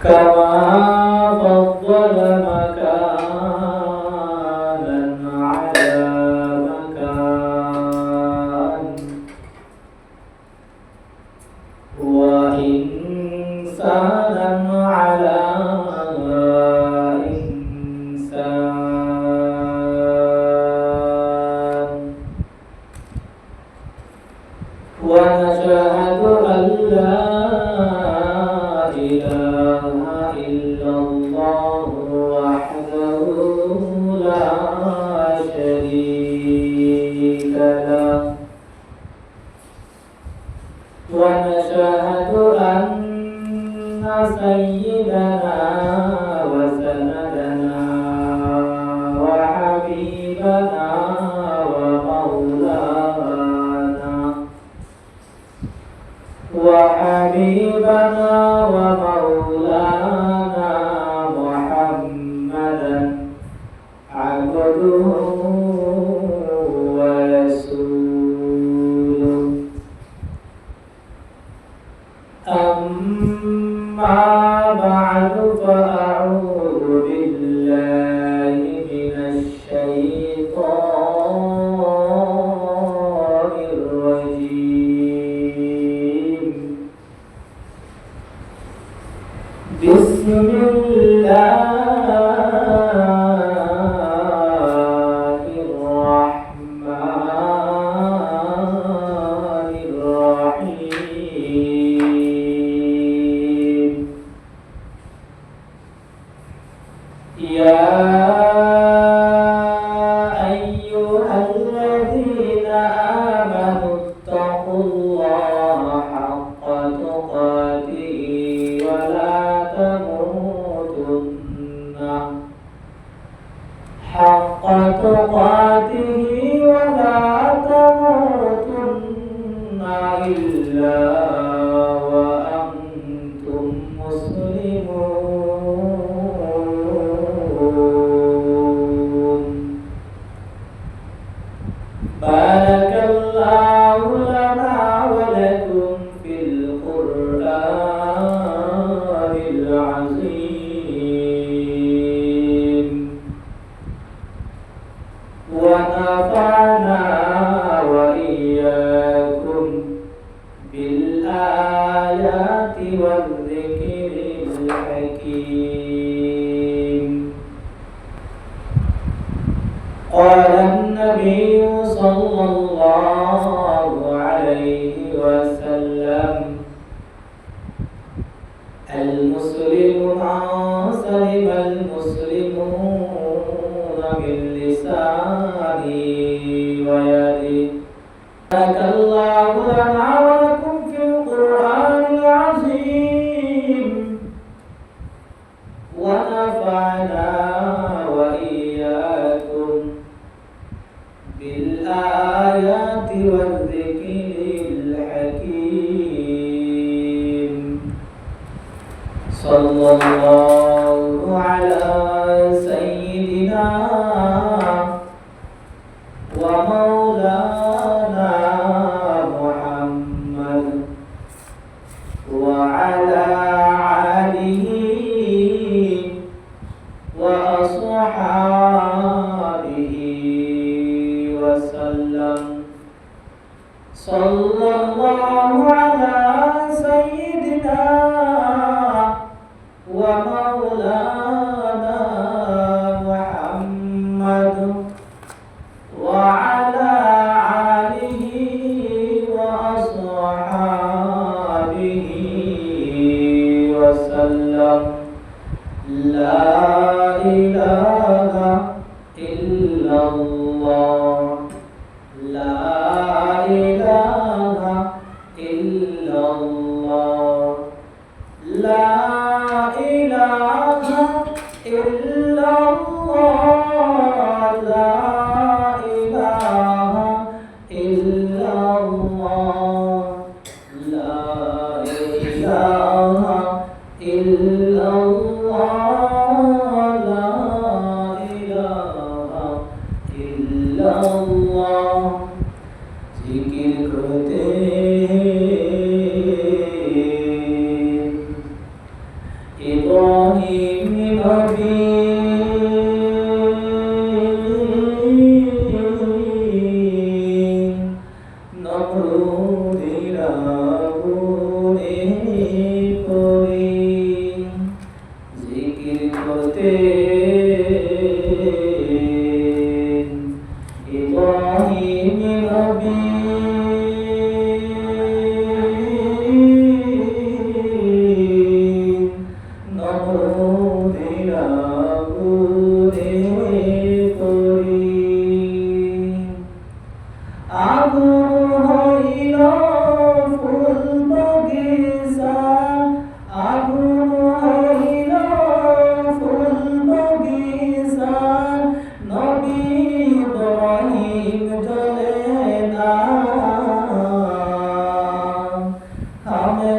كما فضل مكانا على مكان وإنسانا على إنسان ونشهد أن لا إله إلا الله وحده لا شريك له ونشهد أن سيدنا وسندنا وحبيبنا ومولانا محمدا عبده ورسوله أما بعد فأعوذ بالله من الشيطان الرجيم بسم الله الرحمن الرحيم يا أيها الذين آمنوا اتقوا الله حق تقاته ولا تموتن إلا وأنتم مسلمون بارك الله لنا ولكم في القرآن العظيم ونفعنا وإياكم بالآيات والذكر الحكيم قال النبي صلى الله عليه وسلم المسلم من سلم المسلمون من لسانه ويده بارك الله لنا ولكم في القرآن العظيم ونفعنا وإياكم بالآيات والذكر الحكيم صلى الله على سيدنا ومولانا محمد وعلى آله وأصحابه وسلم صلى الله على سيدنا ومولانا محمد وعلى آله وأصحابه وسلم لا إله إلا الله لا إله إلا الله لا إله إلا الله لا إله إلا الله لا إله إلا الله لا إله إلا الله जिक्र करते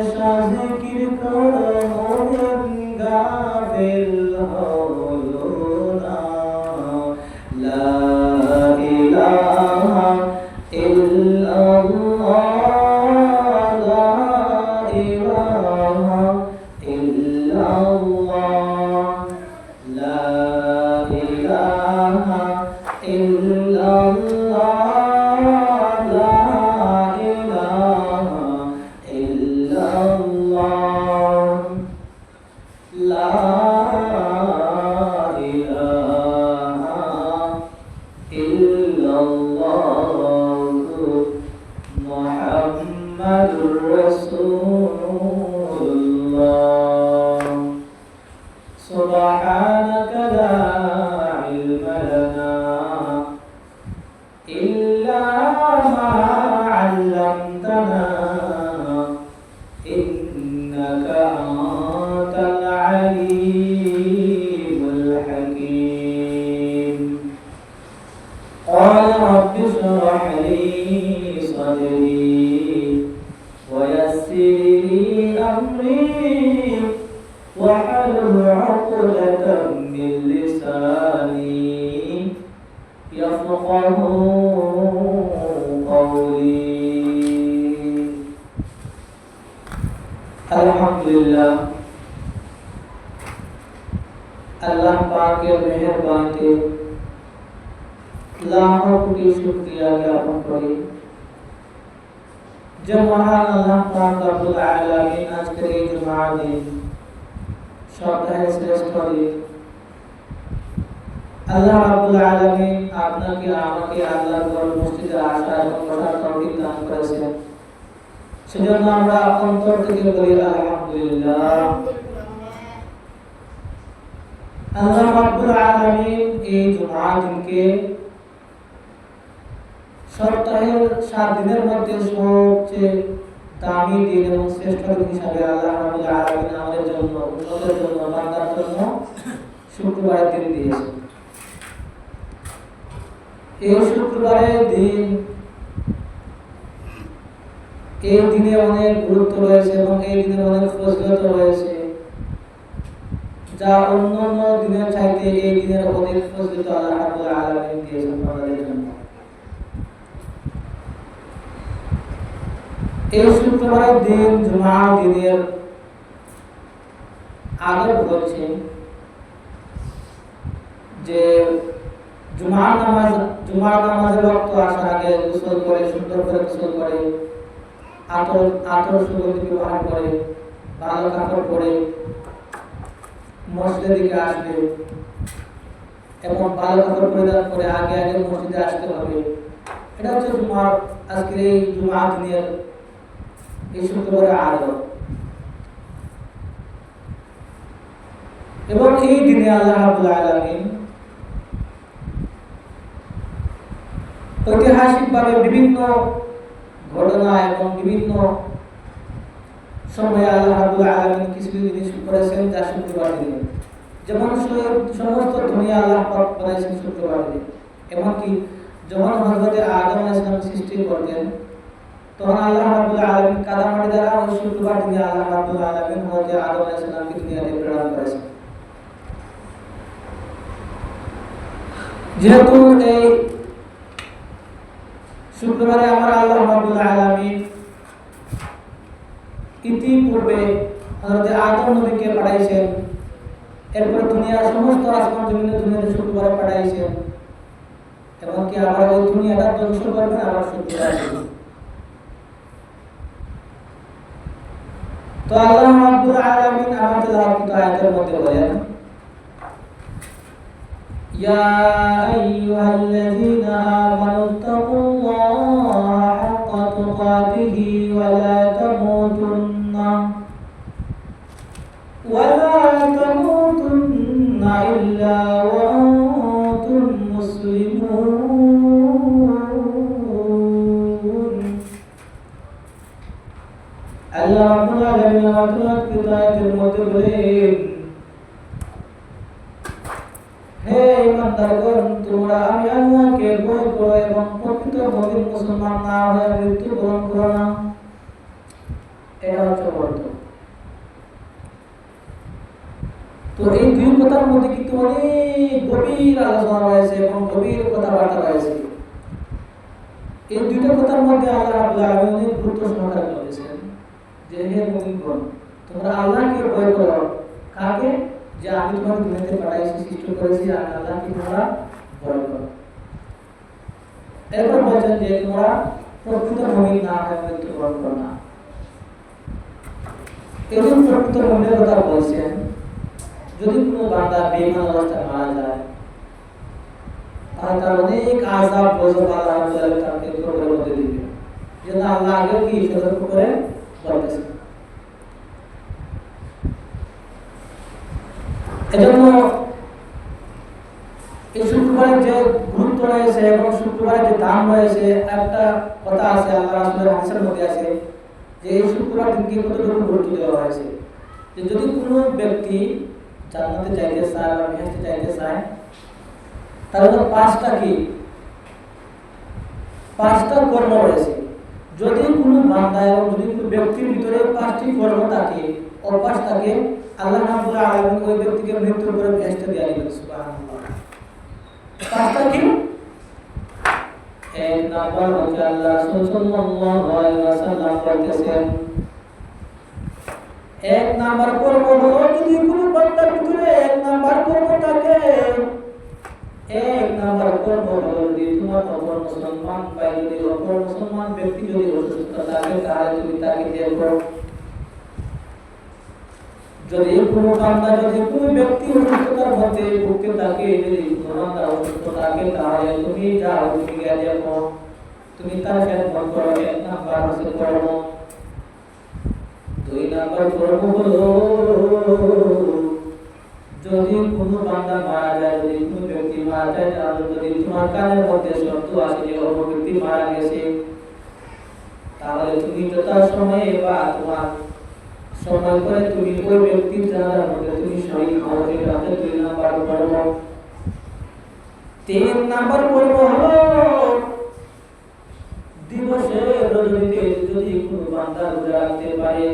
হমেশা জিকির করো মোমিন গাফিল হলো না লা ইলাহা ইল্লাল্লাহ লা ইলাহা ইল্লাল্লাহ লা ইলাহা ইল্লাল্লাহ سبحانك لا علم لنا إلا ما علمتنا إنك أنت العليم الحكيم قال رب اشرح لي صدري ويسر لي أمري واحلل عقدة من لساني يفقه قولي الحمد لله अल्लाह पाक के मेहरबानी से लाखों कोटि शुक्रिया ज्ञापन करी जब महान अल्लाह पाक रब्बुल आलमीन आज के जुमा दिन সপ্তাহের শ্রেষ্ঠ দিন আল্লাহ রাব্বুল আলামিন আপনাকে আমাকে আল্লাহর ঘর মসজিদে আসা এবং বসার তৌফিক দান করেছেন সেজন্য আমরা অন্তর থেকে বলি আলহামদুলিল্লাহ আল্লাহ রাব্বুল আলামিন এই জুমা দিনকে সপ্তাহের 7 দিনের মধ্যে সবচেয়ে দামি দিন এবং শ্রেষ্ঠ দিন হিসাবে আল্লাহ রাব্বুল আলামিন আমাদের জন্য উম্মতের জন্য বান্দার জন্য শুক্রবারের দিন দিয়েছেন এই শুক্রবারের দিন এই দিনে অনেক গুরুত্ব রয়েছে এবং এই দিনে অনেক ফজিলত রয়েছে যা অন্যান্য দিনের চাইতে এই দিনের অনেক ফজিলত আল্লাহ রাব্বুল আলামিন দিয়েছেন আমাদের জন্য এই শুক্রবারের দিন জুমা দিনের আগে বলছে যে জুমার নামাজের ওয়াক্ত আসার আগে গোসল করে সুন্দর করে গোসল করে আতর সুগন্ধি ব্যবহার করে ভালো কাপড় পরে মসজিদের দিকে আসবে এবং ভালো কাপড় পরিধান করে আগে আগে মসজিদে আসতে হবে এটা হচ্ছে জুমার আজকের এই জুমা দিনের এই শুক্রবারের আদব এবং এই দিনে আল্লাহ রাব্বুল আলামিন ঐতিহাসিকভাবে বিভিন্ন ঘটনা এবং বিভিন্ন সময়ে আল্লাহ রাব্বুল আলামিন কিছু জিনিস করেছেন যা শুক্রবার দিনে যেমন সমস্ত দুনিয়া আল্লাহ পাক বানাইছেন শুক্রবার দিনে এমনকি যখন হযরত আদম আলাইহিস সালাম সৃষ্টি করতেন তখন আল্লাহ রাব্বুল আলামিন কাদামাটি দ্বারা ওই শুক্রবার দিনে আল্লাহ রাব্বুল আলামিন হযরত আদম আলাইহিস সালামকে দুনিয়াতে প্রেরণ করেছেন যেহেতু এই শুক্রবারে আমার আল্লাহ রাব্বুল আলামিন ইতিপূর্বে হযরত আদম নবীকে পাঠাইছেন এরপর দুনিয়ার সমস্ত আসমান দুনিয়াতে শুক্রবারে পাঠাইছেন এমনকি আবার ওই দুনিয়াটা ধ্বংস করবেন আবার শুক্রবার তো আল্লাহ রাব্বুল আলামিন আমাদের তেলাওয়াত আয়াতের মধ্যে বলেন ইয়া আইয়ুহাল্লাযীনা আমানু তাকুল্লাহা হাক্কা তুকাতিহি ওয়া লা তামুতুন্না ইল্লা ওয়া আনতুম মুসলিমুন আল্লাহ রাব্বুল আলামিন আমাদের আয়াতের মধ্যে বলেন হে ইমানদারগণ তোমরা আমি আল্লাহকে ভয় করো এবং প্রকৃত মুমিন মুসলমান না হয়ে মৃত্যুবরণ করো না এটা হচ্ছে অর্থ। তো এই দুই কথার মধ্যে কিন্তু অনেক গভীর আলোচনা রয়েছে এবং গভীর কথাবার্তা রয়েছে। এই দুইটা কথার মধ্যে আল্লাহ রাব্বুল আলামিন অনেক গুরুত্ব সহকারে বলেছেন যে হে মুমিনগণ, তোমরা আল্লাহকে ভয় করো। কাকে? যে আমি তোমাকে দুনিয়াতে পাঠাইছি, সৃষ্টি করেছি, আমি আল্লাহকে তোমরা ভয় করো। এরপর বলেছেন যে তোমরা প্রকৃত মুমিন না হয়ে মৃত্যুবরণ করো না। এই যে প্রকৃত মুমিনের কথা বলছেন, যদি কোনো বান্দা বেঈমান অবস্থায় মারা যায় তাহলে তার অনেক আযাব গজব আল্লাহ তাকে কবরের মধ্যে দিবে। যেন আল্লাহ আগে কি সতর্ক করে বলতেছেন। এজন্য এই শুক্রবারের যে গুরুত্ব রয়েছে এবং শুক্রবারের যে দাম রয়েছে, একটা কথা আছে আল্লাহ রাসূলের হাদিসের মধ্যে আছে যে এই শুক্রবার দিনকে কতটুকু গুরুত্ব দেওয়া হয়েছে। যে যদি কোনো ব্যক্তি জান্নাতে যাইতে চায় বা বেহেশতে যাইতে চায় তাহলে পাঁচটা কি? পাঁচটা কর্ম রয়েছে। যদি কোনো বান্দা এবং যদি কোনো ব্যক্তির ভিতরে পাঁচটি কর্ম থাকে, অভ্যাস থাকে, আল্লাহ রাব্বুল আলামিন ওই ব্যক্তিকে মৃত্যুর পরে বেহেশতে দিয়ে দিবেন। সুবহানাল্লাহ। পাঁচটা কি? এক নাম্বার হচ্ছে আল্লাহ রাসূল সাল্লাল্লাহু আলাইহি ওয়াসাল্লাম বলতেছেন, এক নাম্বার কর্ম হলো যদি কোনো বান্দার ভিতরে এক নাম্বার কর্ম থাকে, এক নাম্বার কর্ম হলো যদি তোমার অপর মুসলমান ভাই যদি অপর মুসলমান ব্যক্তি যদি অসুস্থ থাকে তাহলে তুমি তাকে দেখো। যদি কোনো বান্দা যদি কোনো ব্যক্তি অসুস্থতার মধ্যে ভুগতে থাকে, যদি কোনো বান্দা অসুস্থ থাকে তাহলে তুমি যাও, তুমি গিয়ে দেখো, তুমি তার খেদমত করো। এক নাম্বার হচ্ছে কর্ম। দুই নাম্বার কর্ম হলো যদি কোনো বান্দা মারা যায়, যদি কোনো ব্যক্তি মারা যায় তাহলে যদি তোমার কানের মধ্যে শব্দ আসে যে অপর ব্যক্তি মারা গেছে, তাহলে তুমি যথাসময়ে বা তোমার সময় করে তুমি ওই ব্যক্তির জানাজার মধ্যে তুমি শরীক হও। এটা হচ্ছে দুই নাম্বার কর্ম। তিন নাম্বার কর্ম হলো দিবসে রজনীতে যদি কোনো বান্দা রোজা রাখতে পারে,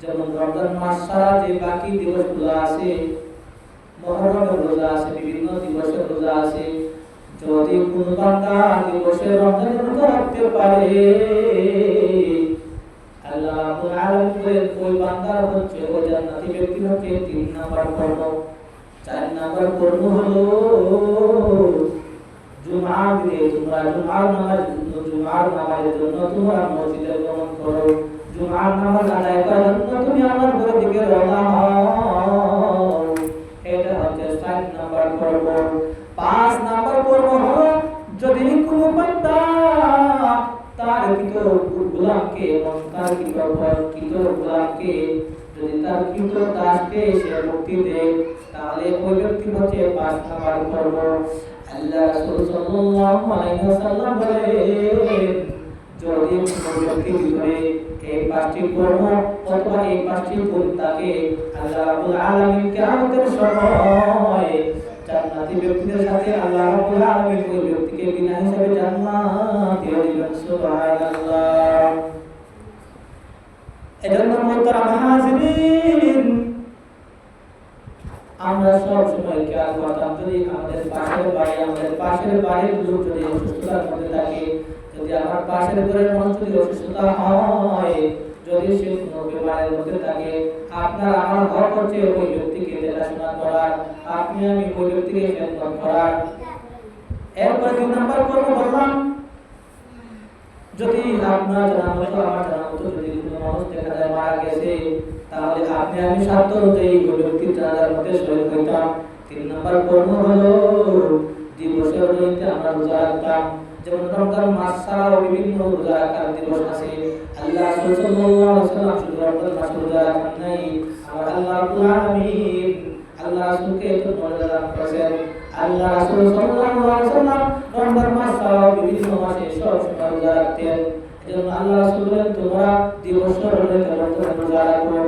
যেমন রমজান মাস ছাড়া যে বাকি দিবসগুলো আছে, মুহররমের রোজা আছে, বিভিন্ন দিবসের রোজা আছে, যদি কোনো বান্দা দিবসে রমজানের রোজা রাখতে পারে আল্লাহ রাব্বুল আলামিন ওই বান্দার হচ্ছে ওই জান্নাতি ব্যক্তি হচ্ছে তিন নাম্বার কর্ম। চার নাম্বার কর্ম হলো জুমার দিনে তোমরা জুমার নামাজের জন্য তোমরা মসজিদে গমন করো। জুমার নামাজ আদায় করার জন্য তুমি আমার ঘরের দিকে রওনা হও। এটা হচ্ছে 4 নাম্বার কর্ম। 5 নাম্বার কর্ম হলো যদি কোনো বান্দা তার কৃত গোলামকে এবং তার কৃত গোলামকে যদি তার কৃত দাসকে সে মুক্তি দেয় তাহলে ওই ব্যক্তি হচ্ছে 5 নাম্বার কর্ম। আল্লাহ রাসূল সাল্লাল্লাহু আলাইহি ওয়াসাল্লাম বলেন, যদি কোনো ব্যক্তির ভিতরে এই 5টি কর্ম অথবা এই 5টি গুণ থাকে, আল্লাহ রাব্বুল আলামিন কিয়ামতের সময় জান্নাতি ব্যক্তিদের সাথে আল্লাহ রাব্বুল আলামিন ওই ব্যক্তিকে বিনা হিসাবে জান্নাত দিয়ে দিবেন। সুবহানাল্লাহ। এজন্য মুহতারাম হাজিরিন, আমরা সব সময় খেয়াল করতাম যদি আমাদের পাশের বাড়ির লোক যদি অসুস্থতার মধ্যে থাকে, যদি আমার পাশের ঘরের মানুষ যদি অসুস্থতা হয়, যদি সে কোনো বিমারের মধ্যে থাকে, আপনার আমার হক হচ্ছে ওই ব্যক্তিকে দেখাশোনা করার, আপনি আমি ওই ব্যক্তিকে খেদমত করার। এরপর 2 নাম্বার কর্ম বললাম, যদি আপনার জানা মতো আমার জানা মতো যদি কোনো মানুষ দেখা যায় মারা গেছে, তাহলে আপনি আমি সাধ্য অনুযায়ী ওই ব্যক্তির জানাজার মধ্যে শরীক হইতাম। 3 নাম্বার কর্ম হলো দিবসে রজনীতে আমরা রোজা রাখতাম। যেমন রমজান মাস ছাড়াও বিভিন্ন রোজা রাখার দিবস আছে। আল্লাহ রাসূল সাল্লাল্লাহু আলাইহি ওয়াসাল্লাম শুধু রমজান মাসে রোজা রাখেন নাই, আমার আল্লাহ রাব্বুল আলামিন আল্লাহ রাসূলকে এত মর্যাদা দান করেছেন। আল্লাহ রাসূল সাল্লাল্লাহু আলাইহি ওয়াসাল্লাম রমজান মাস ছাড়াও বিভিন্ন মাসে সব সময় রোজা রাখতেন। এজন্য আল্লাহ রাসূল বলেন, তোমরা দিবসে রজনীতে রোজা রাখো।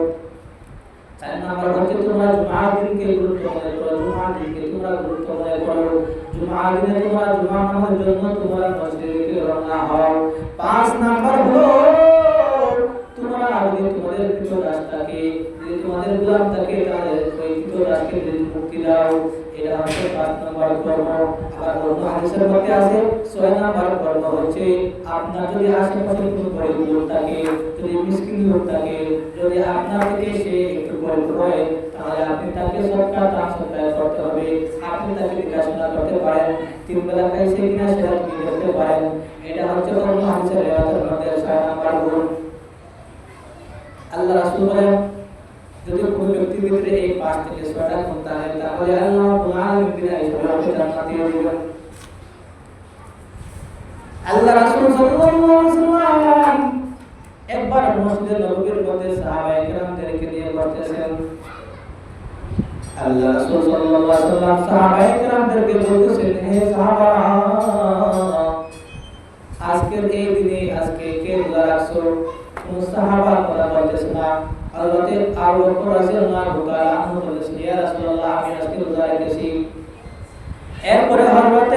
4 নাম্বার হচ্ছে তোমরা জুমার দিনকে গুরুত্ব মনে করো, জুমার দিনকে তোমরা গুরুত্ব মনে করো, জুমার দিনে তোমরা জুমার নামাজের জন্য তোমরা মসজিদে রওনা হও। 5 নাম্বার হলো তোমরা যদি তোমাদের কৃতদাস থাকে, যদি তোমাদের গোলাম থাকে, তাহলে ওই কৃতদাসকে যদি মুক্তি দাও। এটা হচ্ছে 5 নম্বর কর্ম। আবার অন্য হাদিসের মধ্যে আছে 6 নম্বর কর্ম হচ্ছে আপনার যদি আশেপাশে কোনো গরিব লোক থাকে, যদি মিসকিন লোক থাকে, যদি আপনার থেকে সে একটু গরিব হয়, তাহলে আপনি তাকে সৎকার দান সৎকার করতে হবে। আপনি তাকে দেখাশোনা করতে পারেন, 3 বেলা খাইছে কিনা সেটা আপনি দেখতে পারেন। এটা হচ্ছে অন্য হাদিসের রিওয়ায়াতের মধ্যে 6 নম্বর গুণ। আল্লাহ রাসূল বলেন যদি কোনো ব্যক্তির ভিতরে এই 5 থেকে 6টা গুণ থাকে, তাহলে আল্লাহ রাব্বুল আলামিন বিনা হিসাবে জান্নাতে দিয়ে দিবেন। আল্লাহ রাসূল সাল্লাল্লাহু আলাইহি ওয়াসাল্লাম একবার মসজিদে নববীর মধ্যে সাহাবায়ে কেরামদেরকে নিয়ে বসতেছেন। আল্লাহ রাসূল সাল্লাল্লাহু আলাইহি ওয়াসাল্লাম সাহাবায়ে কেরামদেরকে বলতেছেন, হে সাহাবা, আজকের এই দিনে আজকে কে রোজা রাখছো? কোন সাহাবা কথা বলতেছে না। হযরত আবু বকর রাদিয়াল্লাহু তাআলা আনহু বলেছেন, ইয়া রাসূলুল্লাহ, আমি আজকে রোজা রেখেছি। এরপরে হযরত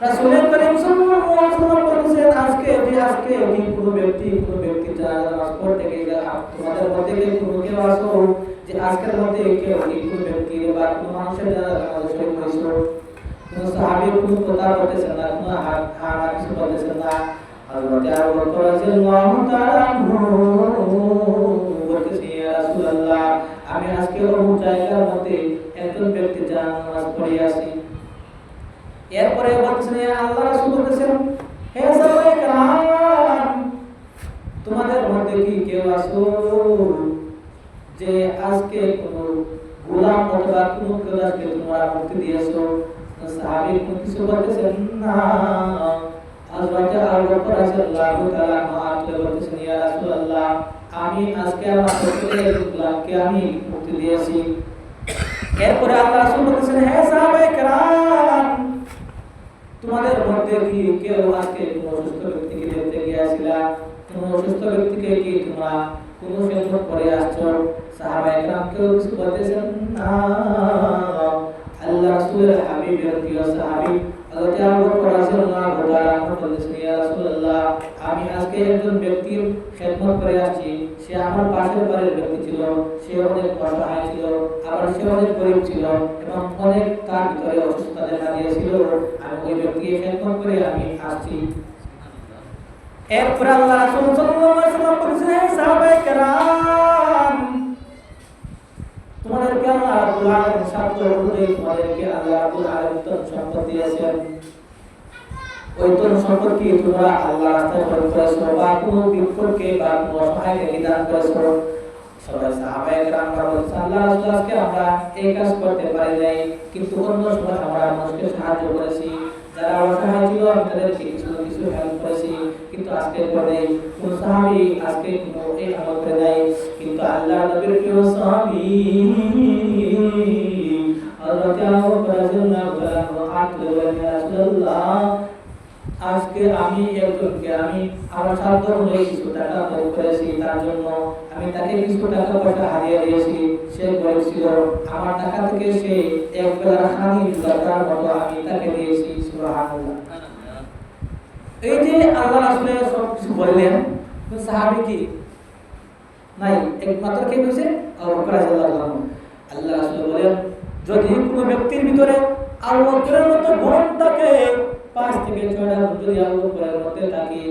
রাসূল করিম সাল্লাল্লাহু আলাইহি ওয়াসাল্লাম বলেছেন, আজকে কোনো ব্যক্তি জানাজা নামাজ পড়তে গেলে তোমাদের মধ্যে কোনো কেউ আসো যে আজকের মধ্যে কেউ কোনো ব্যক্তি বা কোনো মানুষের জানাজা নামাজ শরীক হইছো? কোন সাহাবী কোনো কথা বলতেছেন না, কোনো হাড় কিছু বলতেছেন না। হযরত আবু বকর রাদিয়াল্লাহু তাআলা আনহু বলতেছেন, ইয়া রাসূলুল্লাহ, আমি আজকে অমুক জায়গার মধ্যে একজন ব্যক্তি জানাজা নামাজ পড়ে আসি। এরপরে বলতেছেন, আল্লাহ রাসূল বলতেছেন, হে সাহাবায়ে কেরাম, তোমাদের মধ্যে কি কেউ আছো যে আজকে কোনো গোলাম অথবা কোনো কৃতদাসকে তোমরা মুক্তি দিয়েছো? সাহাবী কোনো কিছু বলতেছেন না। হযরত আবু বকর রাদিয়াল্লাহু তাআলা আনহু বলতেছেন, ইয়া রাসূলুল্লাহ, আমি আজকে আমার প্রত্যেক গোলামকে আমি মুক্তি দিয়েছি। এরপরে আল্লাহ রাসূল বলতেছেন, হে সাহাবায়ে কেরাম, তোমাদের মধ্যে কি কেউ আজকে কোনো অসুস্থ ব্যক্তিকে দেখতে গিয়েছিলা? কোনো অসুস্থ ব্যক্তিকে কি তোমরা কোনো খেদমত করে আসছো? সাহাবায়ে কেরাম কেউ কিছু বলতেছেন না। আল্লাহ রাসূলের হাবিবের প্রিয় সাহাবী হযরত আবু বকর রাদিয়াল্লাহু তাআলা আনহু বলতেছেন, ইয়া রাসূলুল্লাহ, আমি আজকে একজন ব্যক্তির খেদমত করে আসছি। সে আমার পাশের বাড়ির ব্যক্তি ছিল, সে অনেক অসহায় ছিল, আবার সে অনেক গরীব ছিল এবং অনেক তার ভিতরে অসুস্থতা দেখা দিয়েছিল। আমি ওই ব্যক্তিকে খেদমত করে আমি আসছি। এরপর আল্লাহ রাসূল সাল্লাল্লাহু আলাইহি ওয়াসাল্লাম বলেছেন, হে সাহাবায়ে কেরাম, তোমাদেরকে আল্লাহ রাব্বুল আলামিন শর্ত অনুযায়ী তোমাদেরকে আল্লাহ রাব্বুল আলামিন সম্পদ দিয়েছেন। ওই সম্পদ কি তোমরা আল্লাহর রাস্তায় খরচ করেছো বা কোনো বিপদকে বা কোনো অসহায়কে দান করেছো? সবাই সাহাবায়ে কেরাম বলেছেন, আল্লাহ রাসূল, আজকে আমরা এই কাজ করতে পারি নাই, কিন্তু অন্য সময় আমরা মানুষকে সাহায্য করেছি। যারা অসহায় ছিল আমি তাদেরকে কিছু হেল্প করেছি, কিন্তু আজকে পরে কোন সাহাবী আজকে কোনো এই আমল করে নাই। কিন্তু আল্লাহ নবীর প্রিয় সাহাবী হযরত আবু বকর রাদিয়াল্লাহু তাআলা আনহু বলেন, ইয়া রাসূলুল্লাহ, আজকে আমি একজনকে আমি আমার সাধ্য অনুযায়ী কিছু টাকা দান করেছি, তার জন্য আমি তাকে কিছু টাকা পয়সা হারিয়ে দিয়েছি। সে গরিব ছিল, আমার টাকা থেকে সে এক বেলা খানি দরকার মতো আমি তাকে দিয়েছি। সুবহানাল্লাহ। এই যে আল্লাহ রাসূল সব কিছু বললেন, সাহাবী কি নাই, একমাত্র কে কইছে? আবু বকর রাদিয়াল্লাহু আনহু। আল্লাহ রাসূল বলেন, যদি কোনো ব্যক্তির ভিতরে আবু বকরের মতো গুণ থাকে, 5 থেকে 6টা যদি আবু বকরের মধ্যে থাকে,